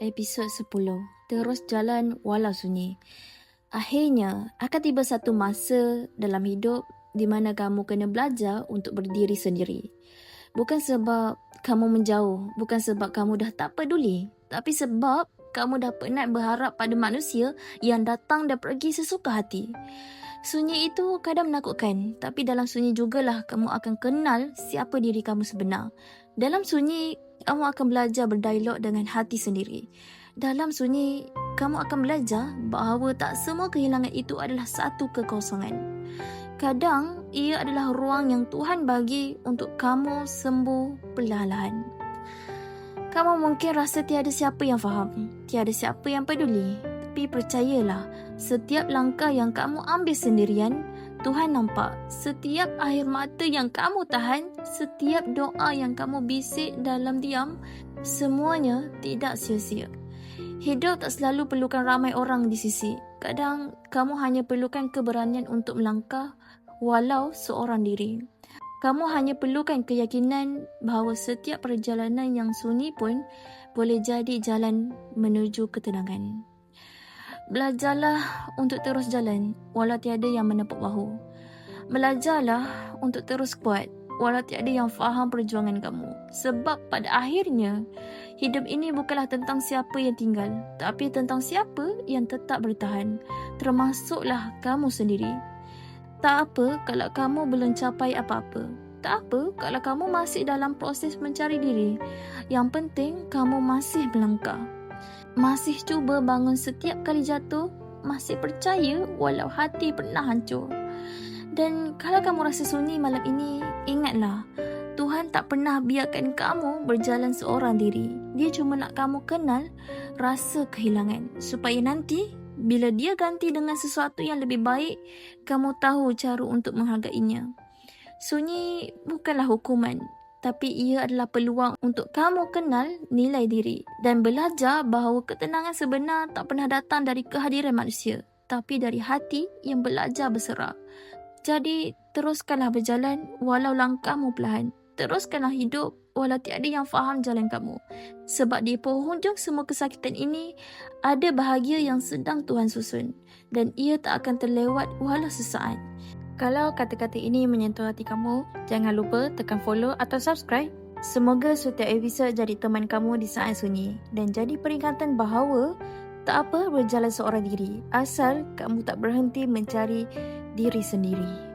Episod 10. Terus jalan walau sunyi. Akhirnya, akan tiba satu masa dalam hidup di mana kamu kena belajar untuk berdiri sendiri. Bukan sebab kamu menjauh, bukan sebab kamu dah tak peduli, tapi sebab kamu dah penat berharap pada manusia yang datang dan pergi sesuka hati. Sunyi itu kadang menakutkan, tapi dalam sunyi jugalah kamu akan kenal siapa diri kamu sebenar. Dalam sunyi, kamu akan belajar berdialog dengan hati sendiri. Dalam sunyi, kamu akan belajar bahawa tak semua kehilangan itu adalah satu kekosongan. Kadang, ia adalah ruang yang Tuhan bagi untuk kamu sembuh perlahan-lahan. Kamu mungkin rasa tiada siapa yang faham, tiada siapa yang peduli. Tapi percayalah, setiap langkah yang kamu ambil sendirian, Tuhan nampak. Setiap air mata yang kamu tahan, setiap doa yang kamu bisik dalam diam, semuanya tidak sia-sia. Hidup tak selalu perlukan ramai orang di sisi. Kadang kamu hanya perlukan keberanian untuk melangkah walau seorang diri. Kamu hanya perlukan keyakinan bahawa setiap perjalanan yang sunyi pun boleh jadi jalan menuju ketenangan. Belajarlah untuk terus jalan walau tiada yang menepuk bahu. Belajarlah untuk terus kuat walau tiada yang faham perjuangan kamu. Sebab pada akhirnya, hidup ini bukanlah tentang siapa yang tinggal, tapi tentang siapa yang tetap bertahan. Termasuklah kamu sendiri. Tak apa kalau kamu belum capai apa-apa. Tak apa kalau kamu masih dalam proses mencari diri. Yang penting kamu masih melangkah. Masih cuba bangun setiap kali jatuh. Masih percaya walau hati pernah hancur. Dan kalau kamu rasa sunyi malam ini, ingatlah, Tuhan tak pernah biarkan kamu berjalan seorang diri. Dia cuma nak kamu kenal rasa kehilangan. Supaya nanti, bila dia ganti dengan sesuatu yang lebih baik, kamu tahu cara untuk menghargainya. Sunyi bukanlah hukuman, tapi ia adalah peluang untuk kamu kenal nilai diri dan belajar bahawa ketenangan sebenar tak pernah datang dari kehadiran manusia, tapi dari hati yang belajar berserah. Jadi, teruskanlah berjalan walau langkahmu perlahan. Teruskanlah hidup walau tiada yang faham jalan kamu. Sebab di penghujung semua kesakitan ini, ada bahagia yang sedang Tuhan susun. Dan ia tak akan terlewat walau sesaat. Kalau kata-kata ini menyentuh hati kamu, jangan lupa tekan follow atau subscribe. Semoga setiap episod jadi teman kamu di saat sunyi. Dan jadi peringatan bahawa tak apa berjalan seorang diri, asal kamu tak berhenti mencari diri sendiri.